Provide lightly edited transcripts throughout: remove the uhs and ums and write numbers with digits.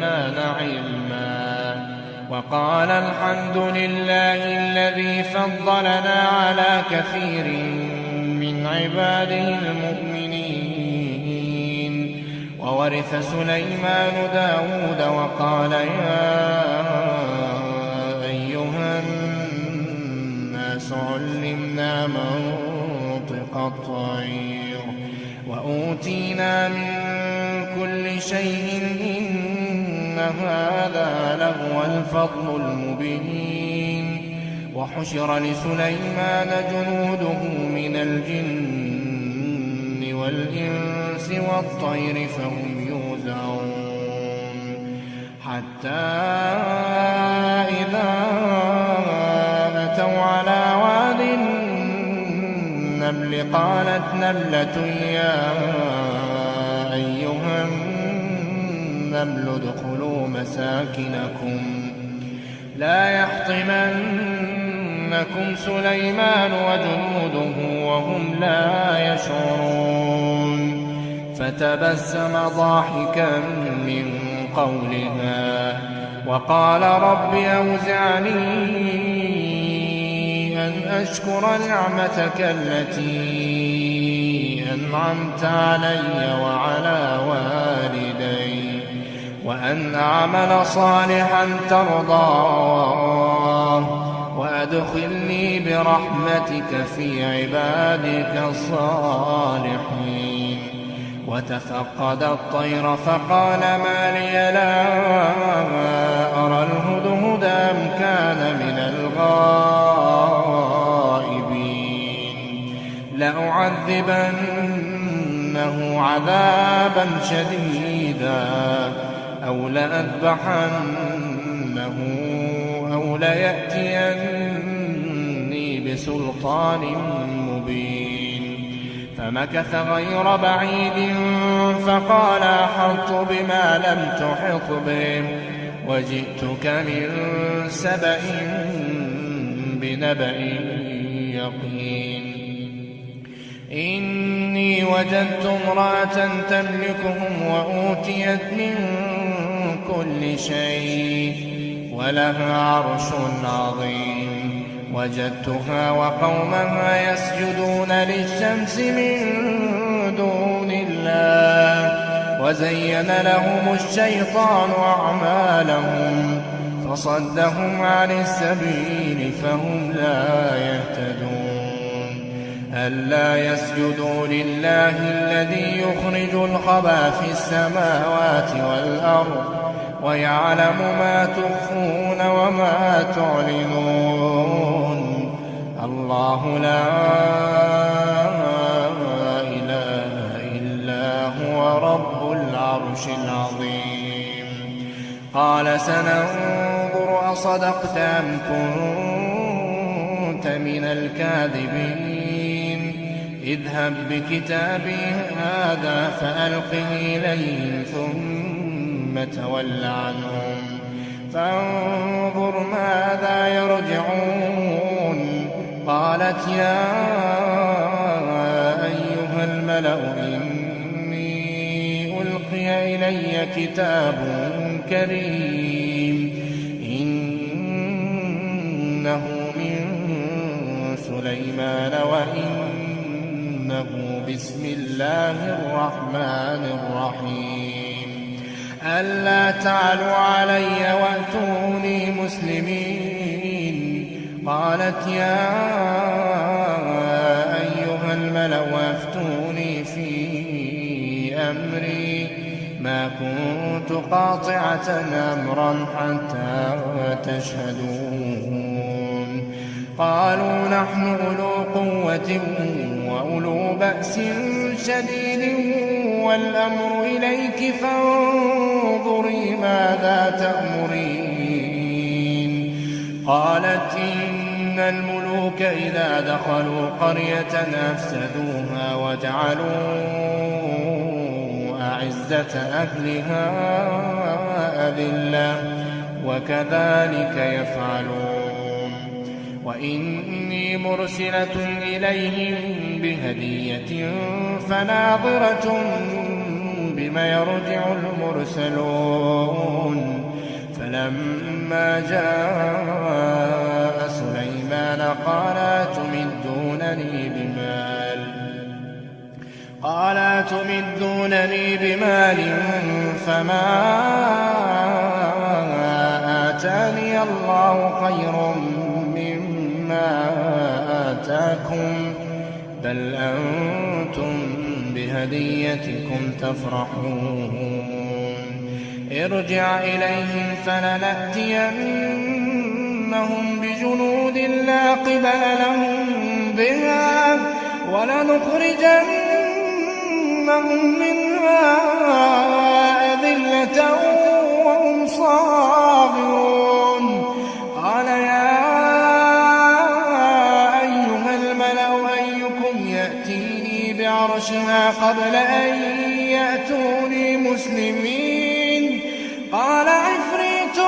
سليمان علما وقال الحمد لله الذي فضلنا على كثير من عباده المؤمنين. وورث سليمان داود وقال يا أيها الناس علمنا منطق الطير وأوتينا من كل شيء إن هذا لهو الفضل المبين. وحشر لسليمان جنوده من الجن والإنس والطير فهم يوزعون حتى إذا أتوا على واد النمل قالت نملة يا أيها النمل ادخلوا مساكنكم لا يحطمنكم سليمان وجنوده وهم لا يشعرون. فتبسم ضاحكا من قولها وقال رب أوزعني أن أشكر نعمتك التي أنعمت علي وعلى والدي وأن أعمل صالحا ترضاه وأدخلني برحمتك في عبادك الصالحين. وتفقد الطير فقال ما لي لا أرى الهدهد أم كان من الغائبين لأعذبنه عذابا شديدا أو لأذبحنه أو ليأتيني بسلطان مبين. فمكث غير بعيد فقال أحطت بما لم تحط به وجئتك من سبأ بنبأ يقين. إني وجدت امرأة تملكهم وأوتيت من كل شيء ولها عرش عظيم. وجدتها وقومها يسجدون للشمس من دون الله وزين لهم الشيطان أعمالهم فصدهم عن السبيل فهم لا يهتدون. ألا يسجدوا لله الذي يخرج الخبى في السماوات والأرض ويعلم ما تخفون وما تعلنون. الله لا إله إلا هو رب العرش العظيم. قال سننظر أصدقت أم كنت من الكاذبين. اذهب بكتابي هذا فألقه إليهم ثم تول عنهم فانظر ماذا يرجعون. قالت يا أيها الملأ إني ألقي إلي كتاب كريم إنه من سليمان وإنه بسم الله الرحمن الرحيم. ألا تعلوا علي وأتوني مسلمين. قالت يا أيها الملأ أفتوني في أمري ما كنت قاطعة أمرا حتى تشهدون. قالوا نحن أولو قوة وأولو بأس شديد والأمر إليك فانظري ماذا تأمرين. قالت إن الملوك إذا دخلوا قرية أفسدوها وجعلوا أعزة أهلها أذلة وكذلك يفعلون. وإني مرسلة إليهم بهدية فناظرة بما يرجع المرسلون. جاء سليمان قال أتمدونني بمال فما آتاني الله خير مما آتاكم بل أنتم بهديتكم تفرحون ارجع إليهم فلنأتينهم بجنود لا قبل لهم بها ولنخرجنهم منها أذلة وهم صاغرون قال يا أيها الملأ أيكم يأتيني بعرشها قبل أن يأتوني مسلمين قال عفريت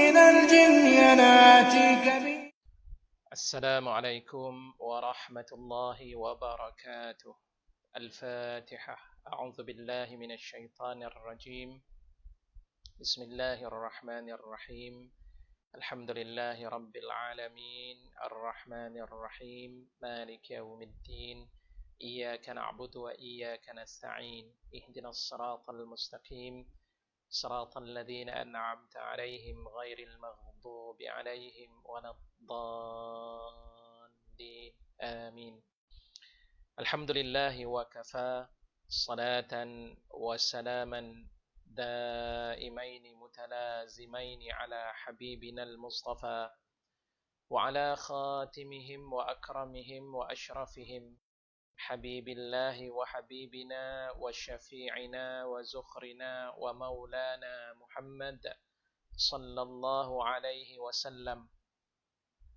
من الجن أنا آتيك به. السلام عليكم ورحمة الله وبركاته. الفاتحة. أعوذ بالله من الشيطان الرجيم. بسم الله الرحمن الرحيم. الحمد لله رب العالمين الرحمن الرحيم مالك يوم الدين إياك نعبد وإياك نستعين اهدنا الصراط المستقيم صراط الذين أنعمت عليهم غير المغضوب عليهم ولا الضالين آمين. الحمد لله وكفى صلاة وسلاما دائمين متلازمين على حبيبنا المصطفى وعلى خاتمهم وأكرمهم وأشرفهم حبيب الله وحبيبنا وشفيعنا وزخرنا ومولانا محمد صلى الله عليه وسلم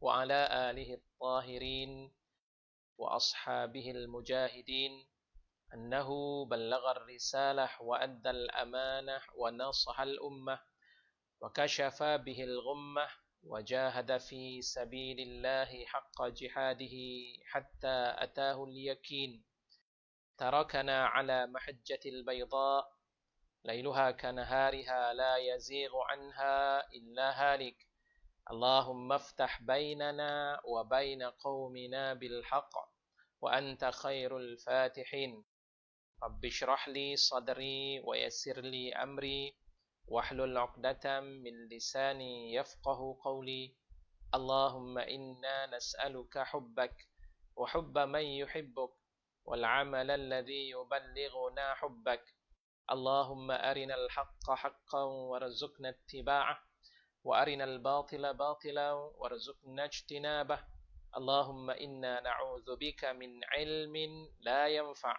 وعلى آله الطاهرين وأصحابه المجاهدين أنه بلغ الرسالة وأدى الأمانة ونصح الأمة وكشف به الغمة وجاهد في سبيل الله حق جهاده حتى أتاه اليقين. تركنا على محجة البيضاء ليلها كنهارها لا يزيغ عنها إلا هالك. اللهم افتح بيننا وبين قومنا بالحق وأنت خير الفاتحين. رب اشرح لي صدري ويسر لي أمري واحلل عقدة من لساني يفقه قولي. اللهم إنا نسألك حبك وحب من يحبك والعمل الذي يبلغنا حبك. اللهم أرنا الحق حقا وارزقنا اتباعه وأرنا الباطل باطلا وارزقنا اجتنابه. اللهم إنا نعوذ بك من علم لا ينفع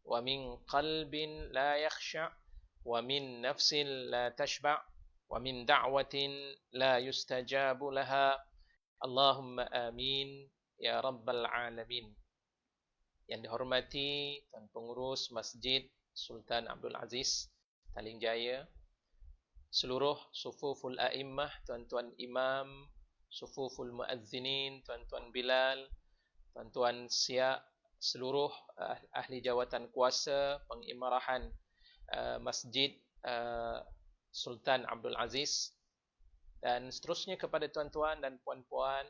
ومن قلب لا يخشع ومن نفس لا تشبع ومن دعوة لا يستجاب لها. اللهم آمين ya rabbal alamin. Yang dihormati Tuan Pengurus Masjid Sultan Abdul Aziz Taling Jaya, seluruh sufuful a'immah, tuan-tuan imam, sufuful muazzinin, tuan-tuan Bilal, tuan-tuan Siak, seluruh ahli jawatan kuasa pengimarahan Masjid Sultan Abdul Aziz, dan seterusnya kepada tuan-tuan dan puan-puan,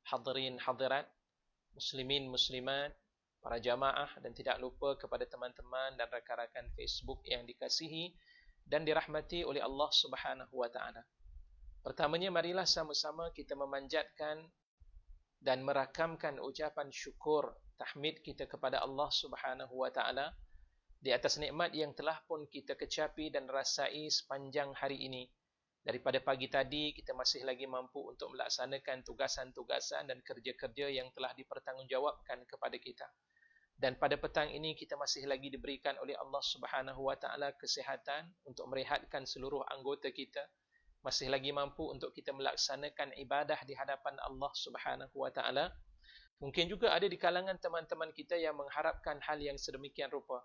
hadirin hadirat, muslimin muslimat, para jamaah, dan tidak lupa kepada teman-teman dan rakan-rakan Facebook yang dikasihi dan dirahmati oleh Allah Subhanahu wa taala. Pertamanya marilah sama-sama kita memanjatkan dan merakamkan ucapan syukur tahmid kita kepada Allah Subhanahu wa taala di atas nikmat yang telah pun kita kecapi dan rasai sepanjang hari ini. Daripada pagi tadi kita masih lagi mampu untuk melaksanakan tugasan-tugasan dan kerja-kerja yang telah dipertanggungjawabkan kepada kita. Dan pada petang ini kita masih lagi diberikan oleh Allah Subhanahu wa taala kesihatan untuk merehatkan seluruh anggota kita. Masih lagi mampu untuk kita melaksanakan ibadah di hadapan Allah Subhanahu wa taala. Mungkin juga ada di kalangan teman-teman kita yang mengharapkan hal yang sedemikian rupa.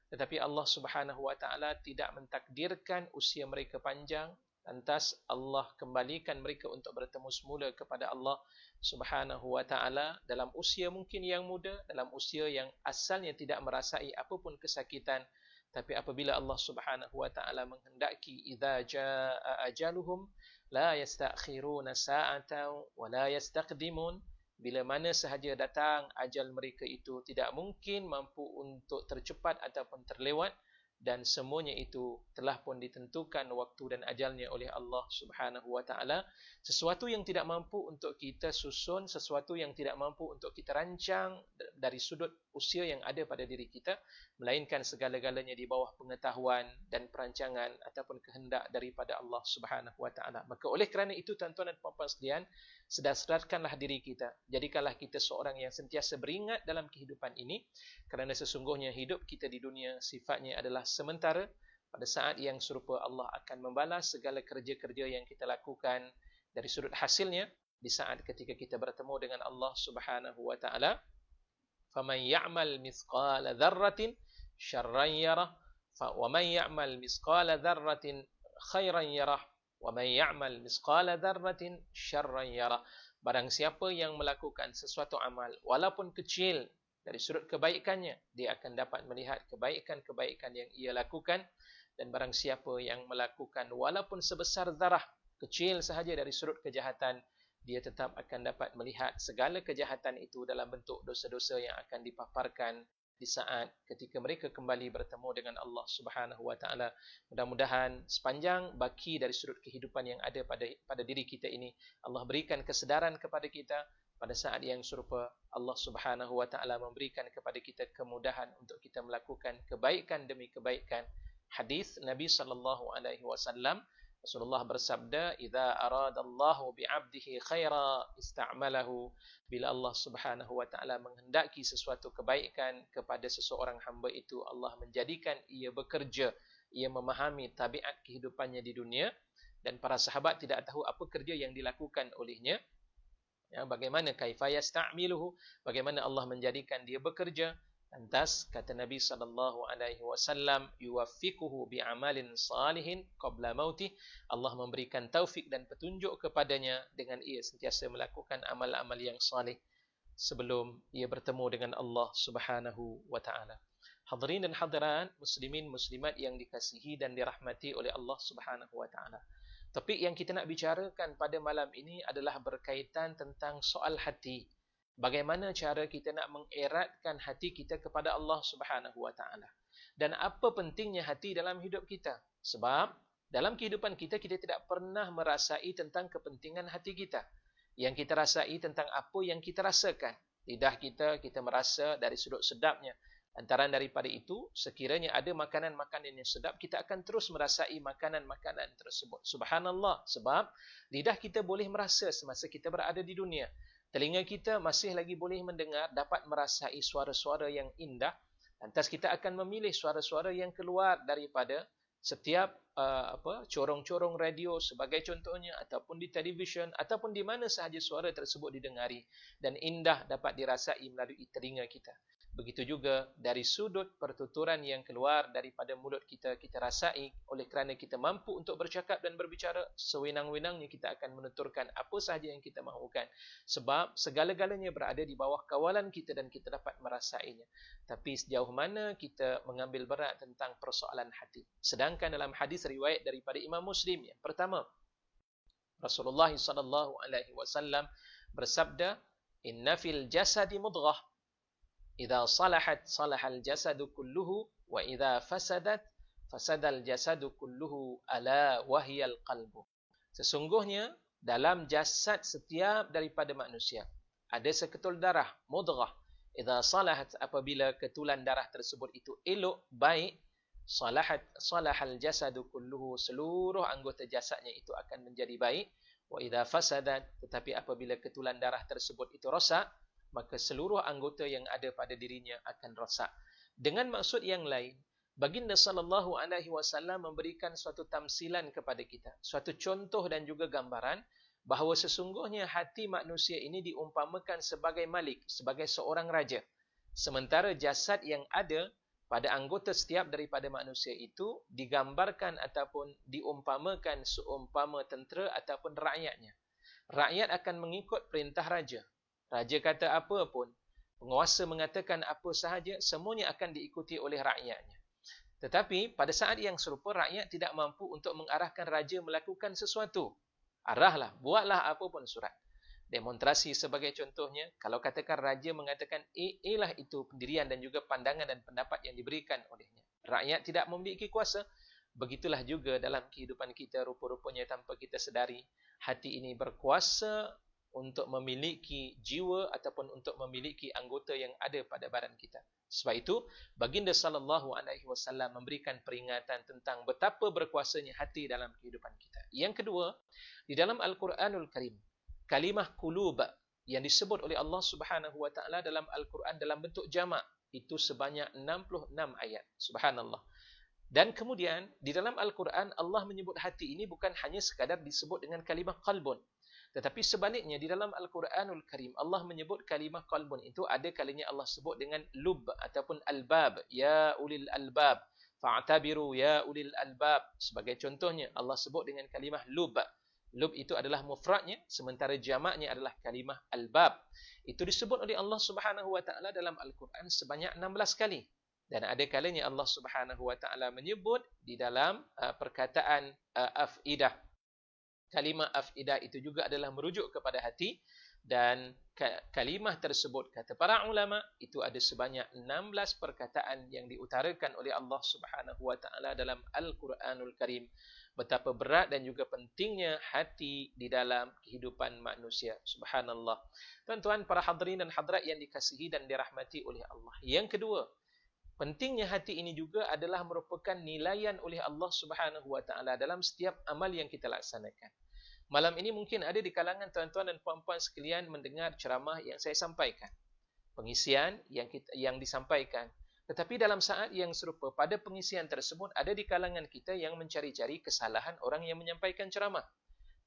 Tetapi Allah Subhanahu wa taala tidak mentakdirkan usia mereka panjang. Lantas Allah kembalikan mereka untuk bertemu semula kepada Allah Subhanahu wa taala dalam usia mungkin yang muda, dalam usia yang asalnya tidak merasai apapun kesakitan. Tapi apabila Allah Subhanahu wa taala menghendaki idza jaa ajaluhum la yastakhiruna sa'atan wa la yastaqdimun. Bila mana sahaja datang ajal mereka itu, tidak mungkin mampu untuk tercepat ataupun terlewat, dan semuanya itu telah pun ditentukan waktu dan ajalnya oleh Allah Subhanahu wa taala. Sesuatu yang tidak mampu untuk kita susun, sesuatu yang tidak mampu untuk kita rancang dari sudut usia yang ada pada diri kita, melainkan segala-galanya di bawah pengetahuan dan perancangan ataupun kehendak daripada Allah Subhanahu wa taala. Maka oleh kerana itu, tuan-tuan dan puan-puan sekalian, sedar-sedarkanlah diri kita. Jadikanlah kita seorang yang sentiasa beringat dalam kehidupan ini, kerana sesungguhnya hidup kita di dunia sifatnya adalah sementara. Pada saat yang serupa Allah akan membalas segala kerja-kerja yang kita lakukan dari sudut hasilnya di saat ketika kita bertemu dengan Allah Subhanahu wa taala. Faman ya'mal mithqala dzarratin syarran yarah wa man ya'mal mithqala dzarratin khairan yarah wa man ya'mal mithqala dzarratin syarran yarah. Barang siapa yang melakukan sesuatu amal walaupun kecil dari sudut kebaikannya, dia akan dapat melihat kebaikan-kebaikan yang ia lakukan. Dan barang siapa yang melakukan walaupun sebesar zarah, kecil sahaja dari sudut kejahatan, dia tetap akan dapat melihat segala kejahatan itu dalam bentuk dosa-dosa yang akan dipaparkan di saat ketika mereka kembali bertemu dengan Allah Subhanahu wa taala. Mudah-mudahan sepanjang baki dari sudut kehidupan yang ada pada diri kita ini, Allah berikan kesedaran kepada kita. Pada saat yang serupa, Allah Subhanahu wa taala memberikan kepada kita kemudahan untuk kita melakukan kebaikan demi kebaikan. Hadis Nabi sallallahu alaihi wasallam, Rasulullah bersabda, "Idza aradallahu bi'abdihi khaira ista'malahu." Bila Allah Subhanahu wa taala menghendaki sesuatu kebaikan kepada seseorang hamba itu, Allah menjadikan ia bekerja, ia memahami tabiat kehidupannya di dunia, dan para sahabat tidak tahu apa kerja yang dilakukan olehnya. Ya, bagaimana kaifa yasta'miluhu, bagaimana Allah menjadikan dia bekerja. Lantas kata Nabi sallallahu alaihi wasallam, yuwaffiquhu bi'amalin salihin qabla mautih. Allah memberikan taufik dan petunjuk kepadanya dengan ia sentiasa melakukan amal-amal yang salih sebelum ia bertemu dengan Allah Subhanahu wa taala. Hadirin dan hadirat, muslimin muslimat yang dikasihi dan dirahmati oleh Allah Subhanahu wa taala. Topik yang kita nak bicarakan pada malam ini adalah berkaitan tentang soal hati. Bagaimana cara kita nak mengeratkan hati kita kepada Allah Subhanahu wa taala. Dan apa pentingnya hati dalam hidup kita? Sebab dalam kehidupan kita, kita tidak pernah merasai tentang kepentingan hati kita. Yang kita rasai tentang apa yang kita rasakan. Lidah kita merasa dari sudut sedapnya. Antara daripada itu, sekiranya ada makanan-makanan yang sedap, kita akan terus merasai makanan-makanan tersebut. Subhanallah. Sebab lidah kita boleh merasa semasa kita berada di dunia. Telinga kita masih lagi boleh mendengar, dapat merasai suara-suara yang indah. Lantas kita akan memilih suara-suara yang keluar daripada setiap corong-corong radio sebagai contohnya, ataupun di televisyen, ataupun di mana sahaja suara tersebut didengari. Dan indah dapat dirasai melalui telinga kita. Begitu juga dari sudut pertuturan yang keluar daripada mulut kita, kita rasai. Oleh kerana kita mampu untuk bercakap dan berbicara, sewenang-wenangnya kita akan menuturkan apa sahaja yang kita mahukan. Sebab segala-galanya berada di bawah kawalan kita dan kita dapat merasainya. Tapi sejauh mana kita mengambil berat tentang persoalan hati. Sedangkan dalam hadis riwayat daripada Imam Muslim, yang pertama, Rasulullah SAW bersabda, "Inna fil jasadi mudghah. Idza salahat salahal jasadu kulluhu wa idza fasadat fasadal jasadu kulluhu ala wahyal qalbu." Sesungguhnya dalam jasad setiap daripada manusia ada seketul darah, mudghah. Idza salahat, apabila ketulan darah tersebut itu elok, baik, salahal jasadu kulluhu, seluruh anggota jasadnya itu akan menjadi baik. Wa idza fasadat, tetapi apabila ketulan darah tersebut itu rosak, maka seluruh anggota yang ada pada dirinya akan rosak. Dengan maksud yang lain, baginda sallallahu alaihi wasallam memberikan suatu tamsilan kepada kita, suatu contoh dan juga gambaran bahawa sesungguhnya hati manusia ini diumpamakan sebagai malik, sebagai seorang raja. Sementara jasad yang ada pada anggota setiap daripada manusia itu digambarkan ataupun diumpamakan seumpama tentera ataupun rakyatnya. Rakyat akan mengikut perintah raja. Raja kata apa pun, penguasa mengatakan apa sahaja, semuanya akan diikuti oleh rakyatnya. Tetapi pada saat yang serupa, rakyat tidak mampu untuk mengarahkan raja melakukan sesuatu. Arahlah, buatlah apa pun surat. Demonstrasi sebagai contohnya, kalau katakan raja mengatakan ialah itu pendirian dan juga pandangan dan pendapat yang diberikan olehnya. Rakyat tidak memiliki kuasa. Begitulah juga dalam kehidupan kita, rupa-rupanya tanpa kita sedari, hati ini berkuasa untuk memiliki jiwa ataupun untuk memiliki anggota yang ada pada badan kita. Sebab itu, baginda sallallahu alaihi wasallam memberikan peringatan tentang betapa berkuasanya hati dalam kehidupan kita. Yang kedua, di dalam Al-Quranul Karim, kalimah qulub yang disebut oleh Allah Subhanahu wa taala dalam Al-Quran dalam bentuk jamak itu sebanyak 66 ayat. Subhanallah. Dan kemudian di dalam Al-Quran Allah menyebut hati ini bukan hanya sekadar disebut dengan kalimah qalbun, tetapi sebaliknya di dalam Al-Quranul Karim Allah menyebut kalimah qalbun itu ada kalanya Allah sebut dengan lub ataupun albab, ya ulil albab fa'tabiru ya ulil albab. Sebagai contohnya Allah sebut dengan kalimah lub. Lub itu adalah mufradnya, sementara jamaknya adalah kalimah albab. Itu disebut oleh Allah Subhanahu wa taala dalam Al-Quran sebanyak 16 kali. Dan ada kalanya Allah Subhanahu wa taala menyebut di dalam perkataan afidah. Kalimah afidah itu juga adalah merujuk kepada hati, dan kalimah tersebut kata para ulama itu ada sebanyak 16 perkataan yang diutarakan oleh Allah Subhanahu wa taala dalam Al-Quranul Karim. Betapa berat dan juga pentingnya hati di dalam kehidupan manusia. Subhanallah. Tuan-tuan, para hadirin dan hadirat yang dikasihi dan dirahmati oleh Allah. Yang kedua, pentingnya hati ini juga adalah merupakan nilaian oleh Allah Subhanahu wa taala dalam setiap amal yang kita laksanakan. Malam ini mungkin ada di kalangan tuan-tuan dan puan-puan sekalian mendengar ceramah yang saya sampaikan. Pengisian yang disampaikan. Tetapi dalam saat yang serupa, pada pengisian tersebut ada di kalangan kita yang mencari-cari kesalahan orang yang menyampaikan ceramah.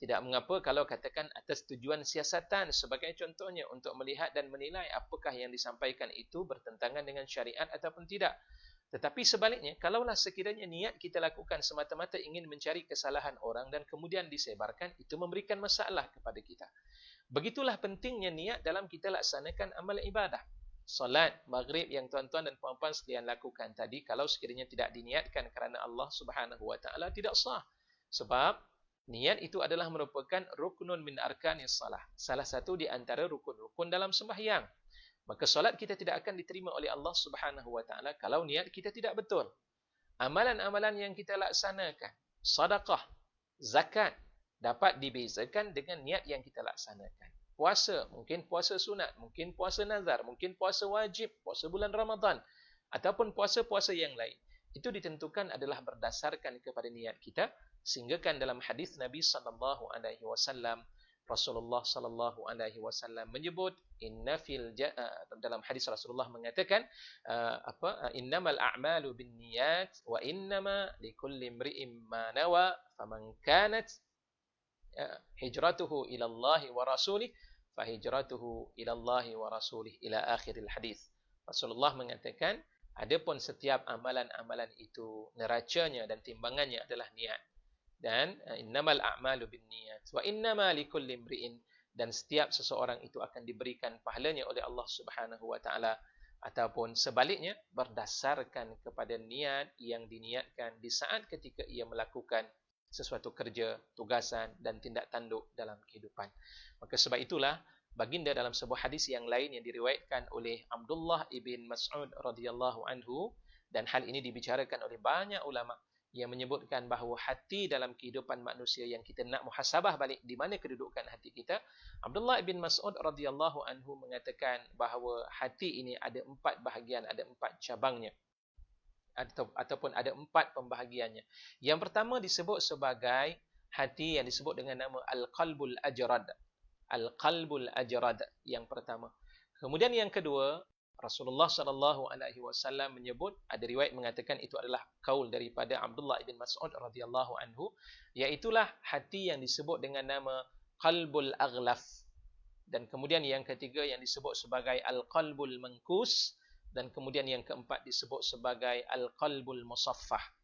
Tidak mengapa kalau katakan atas tujuan siasatan sebagai contohnya untuk melihat dan menilai apakah yang disampaikan itu bertentangan dengan syariat ataupun tidak. Tetapi sebaliknya, kalaulah sekiranya niat kita lakukan semata-mata ingin mencari kesalahan orang dan kemudian disebarkan, itu memberikan masalah kepada kita. Begitulah pentingnya niat dalam kita laksanakan amal ibadah. Salat maghrib yang tuan-tuan dan puan-puan sekalian lakukan tadi, kalau sekiranya tidak diniatkan kerana Allah Subhanahu wa taala, tidak sah. Sebab niat itu adalah merupakan ruknun min arkanis salah. Salah satu di antara rukun-rukun dalam sembahyang. Maka solat kita tidak akan diterima oleh Allah Subhanahu wa taala kalau niat kita tidak betul. Amalan-amalan yang kita laksanakan, sedekah, zakat, dapat dibezakan dengan niat yang kita laksanakan. Puasa, mungkin puasa sunat, mungkin puasa nazar, mungkin puasa wajib, puasa bulan Ramadan, ataupun puasa-puasa yang lain. Itu ditentukan adalah berdasarkan kepada niat kita, sehingga kan dalam hadis Nabi sallallahu alaihi wasallam, Rasulullah sallallahu alaihi wasallam menyebut dalam hadis Rasulullah mengatakan innamal a'malu binniyat wa innama likulli imri'in ma nawa faman kanat hijratuhu ila Allah wa rasulih fa hijratuhu ila Allah wa rasulih ila akhiril hadis. Rasulullah mengatakan adapun setiap amalan-amalan itu neracanya dan timbangannya adalah niat. Dan innamal a'malu binniyat wa innama likulli imri'in, dan setiap seseorang itu akan diberikan pahalanya oleh Allah Subhanahu wa taala, ataupun sebaliknya berdasarkan kepada niat yang diniatkan di saat ketika ia melakukan sesuatu kerja, tugasan dan tindak tanduk dalam kehidupan. Maka sebab itulah baginda dalam sebuah hadis yang lain yang diriwayatkan oleh Abdullah ibn Mas'ud radhiyallahu anhu, dan hal ini dibicarakan oleh banyak ulama yang menyebutkan bahawa hati dalam kehidupan manusia yang kita nak muhasabah balik di mana kedudukan hati kita. Abdullah bin Mas'ud radhiyallahu anhu mengatakan bahawa hati ini ada 4 bahagian, ada 4 cabangnya, ataupun ada 4 pembahagiannya. Yang pertama disebut sebagai hati yang disebut dengan nama al-qalbul ajrad. Al-qalbul ajrad yang pertama. Kemudian yang kedua, Rasulullah sallallahu alaihi wasallam menyebut, ada riwayat mengatakan itu adalah kaul daripada Abdullah bin Mas'ud radhiyallahu anhu, iaitulah hati yang disebut dengan nama qalbul aghlaf. Dan kemudian yang ketiga yang disebut sebagai al-qalbul mankus, dan kemudian yang keempat disebut sebagai al-qalbul musaffah.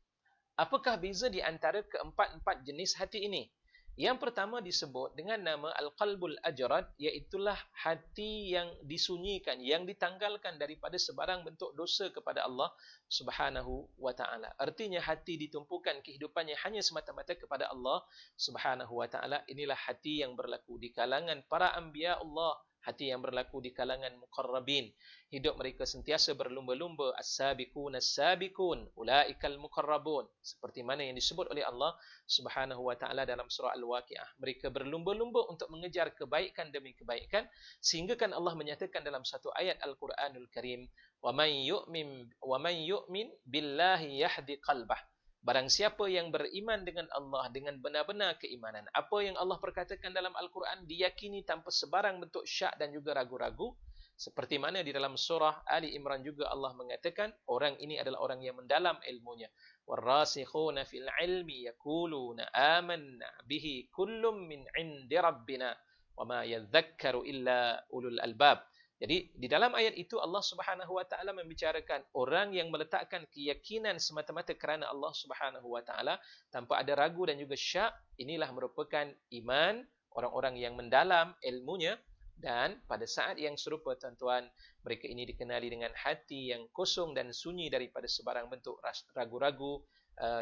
Apakah beza di antara keempat-empat jenis hati ini? Yang pertama disebut dengan nama Al-Qalbul Ajrad, iaitulah hati yang disunyikan, yang ditanggalkan daripada sebarang bentuk dosa kepada Allah Subhanahu wa taala. Artinya hati ditumpukan kehidupannya hanya semata-mata kepada Allah Subhanahu wa taala. Inilah hati yang berlaku di kalangan para anbiya Allah, hati yang berlaku di kalangan muqarrabin. Hidup mereka sentiasa berlumba-lumba, as-sabiqun as-sabiqun ulaikal muqarrabun, seperti mana yang disebut oleh Allah Subhanahu wa taala dalam surah Al-Waqiah. Mereka berlumba-lumba untuk mengejar kebaikan demi kebaikan, sehingga kan Allah menyatakan dalam satu ayat Al-Quranul Karim, wa man yu'min billahi yahdi qalbah. Barang siapa yang beriman dengan Allah dengan benar-benar keimanan, apa yang Allah perkatakan dalam Al-Quran diyakini tanpa sebarang bentuk syak dan juga ragu-ragu. Seperti mana di dalam surah Ali Imran juga Allah mengatakan, orang ini adalah orang yang mendalam ilmunya. Warrasikhuna fil ilmi yaquluna amanna bihi kullum min indi rabbina wama yadhakkaru illa ulul albab. Jadi di dalam ayat itu Allah Subhanahu wa taala membicarakan orang yang meletakkan keyakinan semata-mata kerana Allah Subhanahu wa taala tanpa ada ragu dan juga syak. Inilah merupakan iman orang-orang yang mendalam ilmunya. Dan pada saat yang serupa tuan-tuan, mereka ini dikenali dengan hati yang kosong dan sunyi daripada sebarang bentuk ragu-ragu,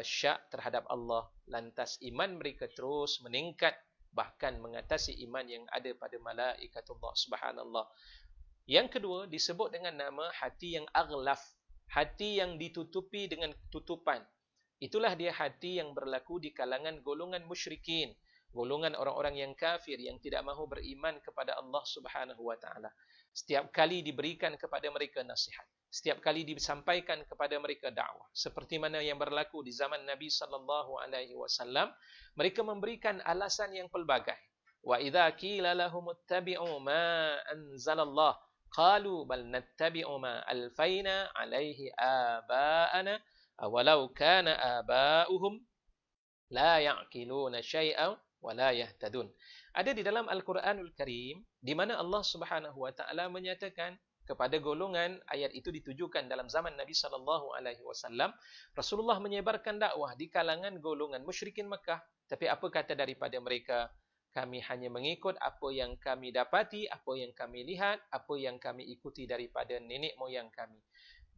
syak terhadap Allah. Lantas iman mereka terus meningkat, bahkan mengatasi iman yang ada pada malaikatullah subhanallah. Yang kedua disebut dengan nama hati yang aghlaf, hati yang ditutupi dengan tutupan. Itulah dia hati yang berlaku di kalangan golongan musyrikin, golongan orang-orang yang kafir yang tidak mahu beriman kepada Allah Subhanahu wa taala. Setiap kali diberikan kepada mereka nasihat, setiap kali disampaikan kepada mereka dakwah, seperti mana yang berlaku di zaman Nabi sallallahu alaihi wasallam, mereka memberikan alasan yang pelbagai. Wa idza qila lahum ittabi'u ma anzalallah qalu bal nattabi'u ma alfaina alaihi aba'ana awalau kana aba'uhum la ya'qiluna syai'an wa la yahtadun. Ada di dalam Al-Quranul Karim di mana Allah Subhanahu wa taala menyatakan kepada golongan, ayat itu ditujukan dalam zaman Nabi sallallahu alaihi wasallam, Rasulullah menyebarkan dakwah di kalangan golongan musyrikin Mekah, tapi apa kata daripada mereka? Kami hanya mengikut apa yang kami dapati, apa yang kami lihat, apa yang kami ikuti daripada nenek moyang kami.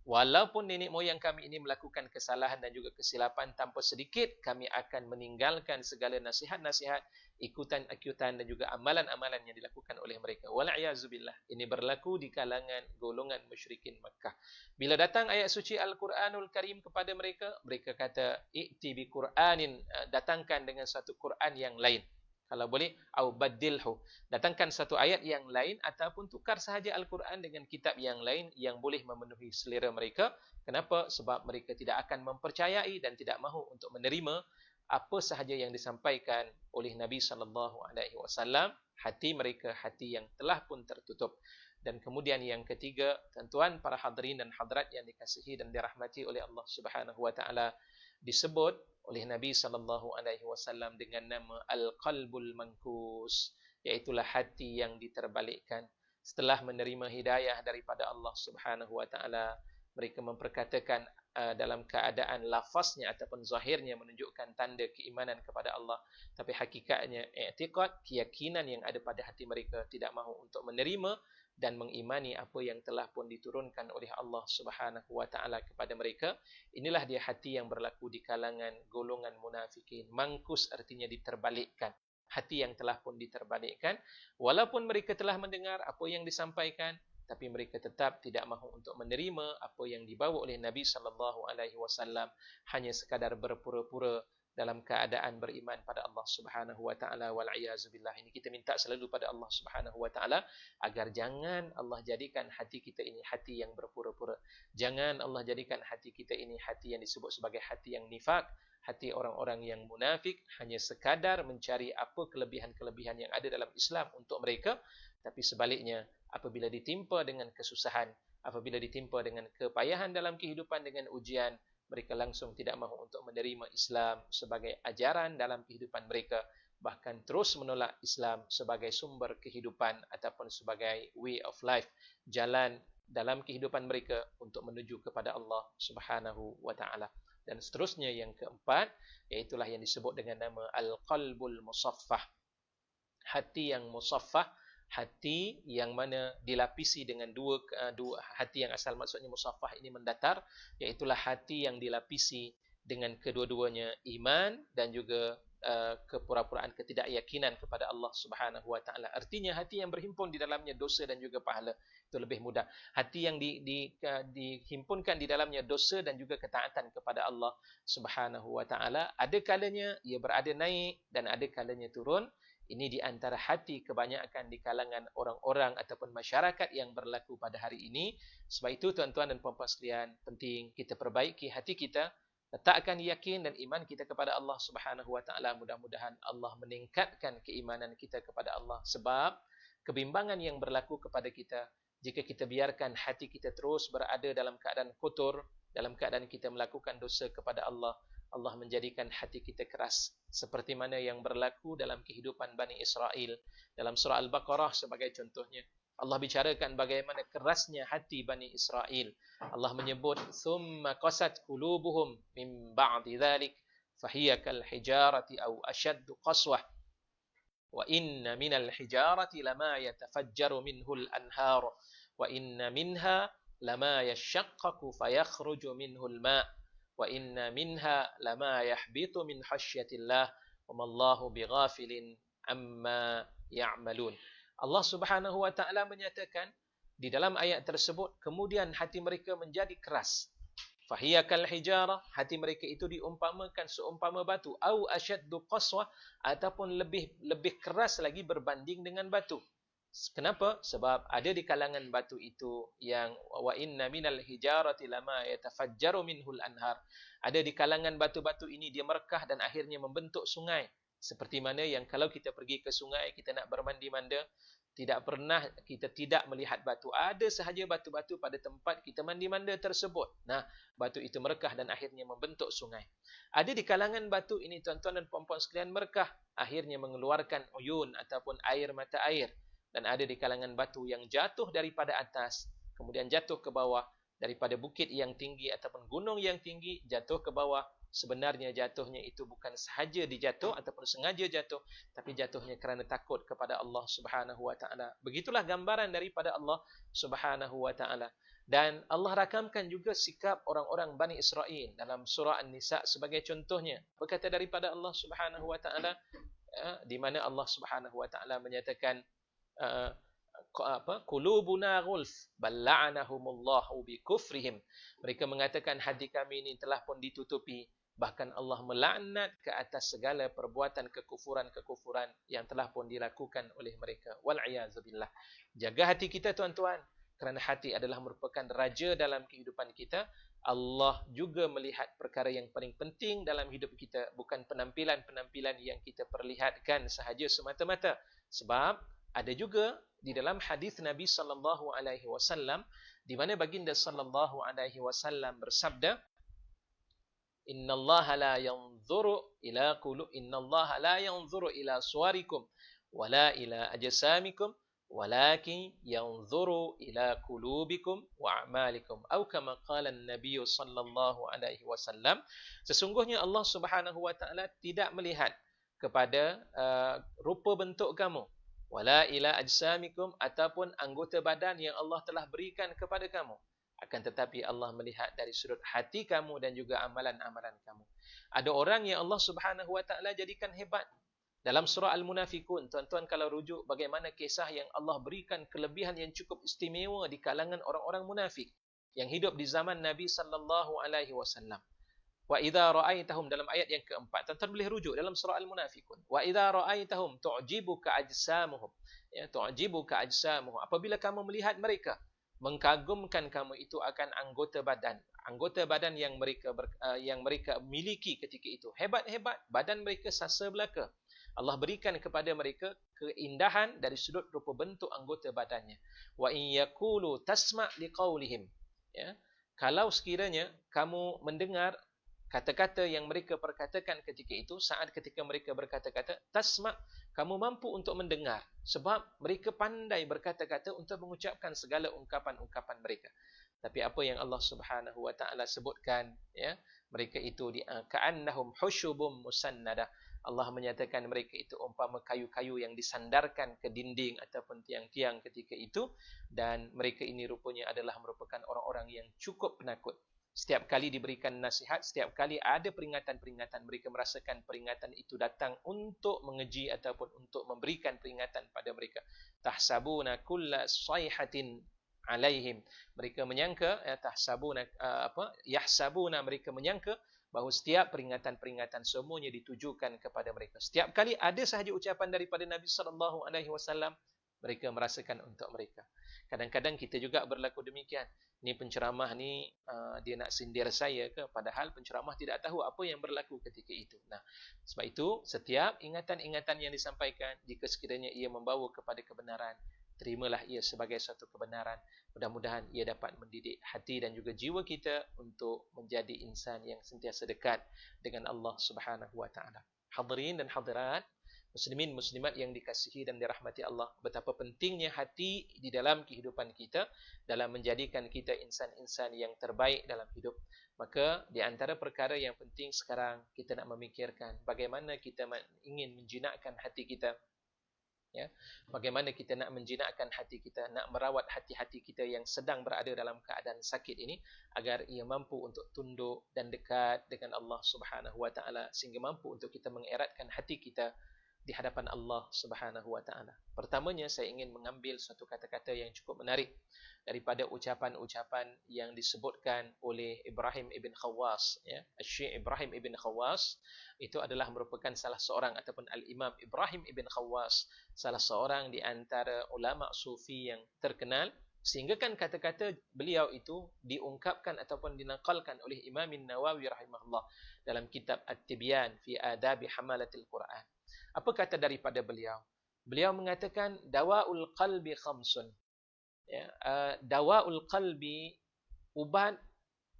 Walaupun nenek moyang kami ini melakukan kesalahan dan juga kesilapan, tanpa sedikit kami akan meninggalkan segala nasihat-nasihat, ikutan-ikutan dan juga amalan-amalan yang dilakukan oleh mereka. Wal'iyazubillah. Ini berlaku di kalangan golongan musyrikin Makkah. Bila datang ayat suci Al-Quranul Karim kepada mereka, mereka kata, i'ti bi Qur'anin, datangkan dengan satu Quran yang lain. Kalau boleh, au badilhu, datangkan satu ayat yang lain ataupun tukar sahaja Al-Quran dengan kitab yang lain yang boleh memenuhi selera mereka. Kenapa? Sebab mereka tidak akan mempercayai dan tidak mahu untuk menerima apa sahaja yang disampaikan oleh Nabi sallallahu alaihi wasallam. Hati mereka hati yang telah pun tertutup. Dan kemudian yang ketiga, tuan-tuan para hadirin dan hadirat yang dikasihi dan dirahmati oleh Allah Subhanahu wa taala, disebut oleh Nabi sallallahu alaihi wasallam dengan nama Al-Qalbul Mankus, iaitulah hati yang diterbalikkan. Setelah menerima hidayah daripada Allah Subhanahu wa taala, mereka memperkatakan dalam keadaan lafaznya ataupun zahirnya menunjukkan tanda keimanan kepada Allah, tapi hakikatnya i'tiqad, keyakinan yang ada pada hati mereka tidak mahu untuk menerima dan mengimani apa yang telah pun diturunkan oleh Allah Subhanahu wa taala kepada mereka. Inilah dia hati yang berlaku di kalangan golongan munafikin. Mangkus artinya diterbalikkan. Hati yang telah pun diterbalikkan, walaupun mereka telah mendengar apa yang disampaikan, tapi mereka tetap tidak mahu untuk menerima apa yang dibawa oleh Nabi sallallahu alaihi wasallam, hanya sekadar berpura-pura dalam keadaan beriman pada Allah Subhanahu wa taala. Wal iazubillah. Ini kita minta selalu pada Allah Subhanahu wa taala agar jangan Allah jadikan hati kita ini hati yang berpura-pura. Jangan Allah jadikan hati kita ini hati yang disebut sebagai hati yang nifak, hati orang-orang yang munafik, hanya sekadar mencari apa kelebihan-kelebihan yang ada dalam Islam untuk mereka, tapi sebaliknya apabila ditimpa dengan kesusahan, apabila ditimpa dengan kepayahan dalam kehidupan, dengan ujian, mereka langsung tidak mahu untuk menerima Islam sebagai ajaran dalam kehidupan mereka, bahkan terus menolak Islam sebagai sumber kehidupan ataupun sebagai way of life, jalan dalam kehidupan mereka untuk menuju kepada Allah Subhanahu wa taala. Dan seterusnya yang keempat, iaitulah yang disebut dengan nama al-qalbul musaffah. Hati yang musaffah, hati yang mana dilapisi dengan dua hati yang asal maksudnya musaffah ini mendatar, iaitulah hati yang dilapisi dengan kedua-duanya iman dan juga kepura-puraan ketidakyakinan kepada Allah Subhanahu wa taala. Artinya hati yang berhimpun di dalamnya dosa dan juga pahala, itu lebih mudah. Hati yang dihimpunkan di dalamnya dosa dan juga ketaatan kepada Allah Subhanahu wa taala, ada kalanya ia berada naik dan ada kalanya turun. Ini di antara hati kebanyakan di kalangan orang-orang ataupun masyarakat yang berlaku pada hari ini. Sebab itu tuan-tuan dan puan-puan sekalian, penting kita perbaiki hati kita, letakkan yakin dan iman kita kepada Allah Subhanahu wa taala. Mudah-mudahan Allah meningkatkan keimanan kita kepada Allah. Sebab kebimbangan yang berlaku kepada kita jika kita biarkan hati kita terus berada dalam keadaan kotor, dalam keadaan kita melakukan dosa kepada Allah, Allah menjadikan hati kita keras. Seperti mana yang berlaku dalam kehidupan Bani Israel. Dalam surah Al-Baqarah sebagai contohnya, Allah bicarakan bagaimana kerasnya hati Bani Israel. Allah menyebut, ثُمَّ قَسَتْ قُلُوبُهُمْ مِنْ بَعْدِ ذَلِكَ فَهِيَ كَالْحِجَارَةِ أَوْ أَشَدُّ قَسْوَةً وَإِنَّ مِنَ الْحِجَارَةِ لَمَا يَتَفَجَّرُ مِنْهُ الْأَنْهَارُ وَإِنَّ مِنْهَا لَمَا يَشَّقَّقُ فَيَخْرُجُ مِنْهُ الْمَاءُ وَإِنَّ مِنْهَا لَمَا يَحْبِطُ مِنْ خَشْيَةِ اللَّهِ وَمَا اللَّهُ بِغَافِلٍ عَمَّا يَعْمَلُونَ. Allah Subhanahu wa taala menyatakan di dalam ayat tersebut, kemudian hati mereka menjadi keras. Fahiya kal hijarah, hati mereka itu diumpamakan seumpama batu, au asyaddu qaswah, ataupun lebih keras lagi berbanding dengan batu. Kenapa? Sebab ada di kalangan batu itu yang wa inna minal hijarati lama yatafajjaru minhul anhar. Ada di kalangan batu-batu ini dia merekah dan akhirnya membentuk sungai. Seperti mana yang kalau kita pergi ke sungai, kita nak bermandi-manda, tidak pernah kita tidak melihat batu. Ada sahaja batu-batu pada tempat kita mandi-manda tersebut. Nah, batu itu merekah dan akhirnya membentuk sungai. Ada di kalangan batu ini, tuan-tuan dan puan-puan sekalian, merekah, akhirnya mengeluarkan uyun ataupun air mata air. Dan ada di kalangan batu yang jatuh daripada atas, kemudian jatuh ke bawah, daripada bukit yang tinggi ataupun gunung yang tinggi, jatuh ke bawah. Sebenarnya jatuhnya itu bukan sahaja dijatuh ataupun sengaja jatuh, tapi jatuhnya kerana takut kepada Allah Subhanahu wa taala. Begitulah gambaran daripada Allah Subhanahu wa taala. Dan Allah rakamkan juga sikap orang-orang Bani Israel dalam surah An-Nisa sebagai contohnya. Berkata daripada Allah Subhanahu wa taala, di mana Allah Subhanahu wa taala menyatakan qulubuna ghulf bal la'anahumullahu bikufrihim. Mereka mengatakan hati kami ini telah pun ditutupi, bahkan Allah melaknat ke atas segala perbuatan kekufuran-kekufuran yang telah pun dilakukan oleh mereka. Wal'iyazubillah. Jaga hati kita tuan-tuan, kerana hati adalah merupakan raja dalam kehidupan kita. Allah juga melihat perkara yang paling penting dalam hidup kita, bukan penampilan-penampilan yang kita perlihatkan sahaja semata-mata. Sebab ada juga di dalam hadis Nabi sallallahu alaihi wasallam di mana baginda sallallahu alaihi wasallam bersabda, innallaha la yanzuru ila suwarikum wala ila ajsamikum walakin yanzuru ila qulubikum wa a'malikum, atau kama qala an-nabiy sallallahu alaihi wasallam. Sesungguhnya Allah Subhanahu wa taala tidak melihat kepada rupa bentuk kamu, wala ila ajsamikum, ataupun anggota badan yang Allah telah berikan kepada kamu. Akan tetapi Allah melihat dari sudut hati kamu dan juga amalan-amalan kamu. Ada orang yang Allah Subhanahu wa taala jadikan hebat. Dalam surah Al-Munafikun, tuan-tuan kalau rujuk bagaimana kisah yang Allah berikan kelebihan yang cukup istimewa di kalangan orang-orang munafik yang hidup di zaman Nabi sallallahu alaihi wasallam. Wa idza ra'aitahum, dalam ayat yang keempat, tuan-tuan boleh rujuk dalam surah Al-Munafikun. Wa idza ra'aitahum tu'jibuka ajsamuhum. Ya, tu'jibuka ajsamuhum. Apabila kamu melihat mereka, mengagumkan kamu itu akan anggota badan yang mereka miliki ketika itu. Hebat-hebat, badan mereka sasa belaka. Allah berikan kepada mereka keindahan dari sudut rupa bentuk anggota badannya. Wa in yaqulu tasma' liqaulihim. Ya, kalau sekiranya kamu mendengar kata-kata yang mereka perkatakan ketika itu, saat ketika mereka berkata-kata, tasma', kamu mampu untuk mendengar. Sebab mereka pandai berkata-kata untuk mengucapkan segala ungkapan-ungkapan mereka. Tapi apa yang Allah Subhanahu wa taala sebutkan, ya, Mereka itu ka'annahum husyubum musannadah. Allah menyatakan mereka itu umpama kayu-kayu yang disandarkan ke dinding ataupun tiang-tiang ketika itu, dan mereka ini rupanya adalah merupakan orang-orang yang cukup penakut. Setiap kali diberikan nasihat, setiap kali ada peringatan-peringatan, mereka merasakan peringatan itu datang untuk mengeji ataupun untuk memberikan peringatan pada mereka. Tahsabuna kulla sayhatin alaihim. Mereka menyangka, yahsabuna, mereka menyangka bahawa setiap peringatan-peringatan semuanya ditujukan kepada mereka. Setiap kali ada sahaja ucapan daripada Nabi SAW, mereka merasakan untuk mereka. Kadang-kadang kita juga berlaku demikian. Ni penceramah ni, dia nak sindir saya ke? Padahal penceramah tidak tahu apa yang berlaku ketika itu. Nah, sebab itu, setiap ingatan-ingatan yang disampaikan, jika sekiranya ia membawa kepada kebenaran, terimalah ia sebagai satu kebenaran. Mudah-mudahan ia dapat mendidik hati dan juga jiwa kita untuk menjadi insan yang sentiasa dekat dengan Allah Subhanahu wa taala. Hadirin dan hadirat, muslimin muslimat yang dikasihi dan dirahmati Allah, betapa pentingnya hati di dalam kehidupan kita dalam menjadikan kita insan-insan yang terbaik dalam hidup. Maka di antara perkara yang penting sekarang kita nak memikirkan bagaimana kita ingin menjinakkan hati kita. Ya, bagaimana kita nak menjinakkan hati kita, nak merawat hati-hati kita yang sedang berada dalam keadaan sakit ini agar ia mampu untuk tunduk dan dekat dengan Allah Subhanahu wa taala, sehingga mampu untuk kita mengeratkan hati kita di hadapan Allah Subhanahu wa taala. Pertamanya saya ingin mengambil satu kata-kata yang cukup menarik daripada ucapan-ucapan yang disebutkan oleh Ibrahim ibn Khawwas, ya. Syekh Ibrahim ibn Khawwas itu adalah merupakan salah seorang ataupun Al-Imam Ibrahim ibn Khawwas, salah seorang di antara ulama sufi yang terkenal, sehingga kan kata-kata beliau itu diungkapkan ataupun dinaqalkan oleh Imam Nawawi rahimahullah dalam kitab At-Tibyan fi Adabi Hamalatil Quran. Apa kata daripada beliau? Beliau mengatakan dawaul qalbi khamsun. Ya, dawaul qalbi, ubat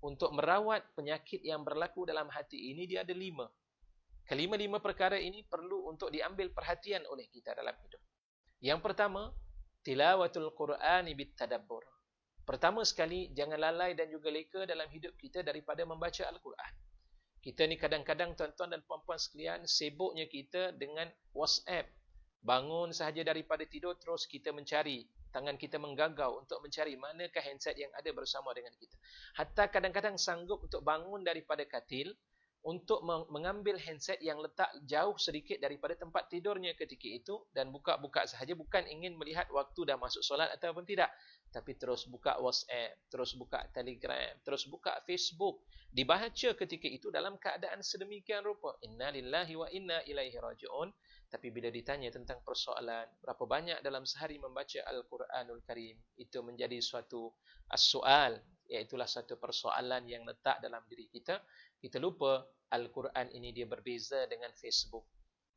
untuk merawat penyakit yang berlaku dalam hati ini, dia ada 5. Kelima-lima perkara ini perlu untuk diambil perhatian oleh kita dalam hidup. Yang pertama, tilawatul Qur'ani bitadabbur. Pertama sekali, jangan lalai dan juga leka dalam hidup kita daripada membaca Al-Quran. Kita ni kadang-kadang tuan-tuan dan puan-puan sekalian, sibuknya kita dengan WhatsApp. Bangun sahaja daripada tidur, terus kita mencari. Tangan kita menggagau untuk mencari manakah handset yang ada bersama dengan kita. Hatta kadang-kadang sanggup untuk bangun daripada katil, untuk mengambil handset yang letak jauh sedikit daripada tempat tidurnya ketika itu, dan buka-buka sahaja, bukan ingin melihat waktu dah masuk solat ataupun tidak, tapi terus buka WhatsApp, terus buka Telegram, terus buka Facebook, dibaca ketika itu dalam keadaan sedemikian rupa. Inna lillahi wa inna ilaihi raji'un. Tapi bila ditanya tentang persoalan berapa banyak dalam sehari membaca Al-Quranul Karim, itu menjadi suatu as-soal, iaitulah satu persoalan yang letak dalam diri kita. Kita lupa Al-Quran ini dia berbeza dengan Facebook.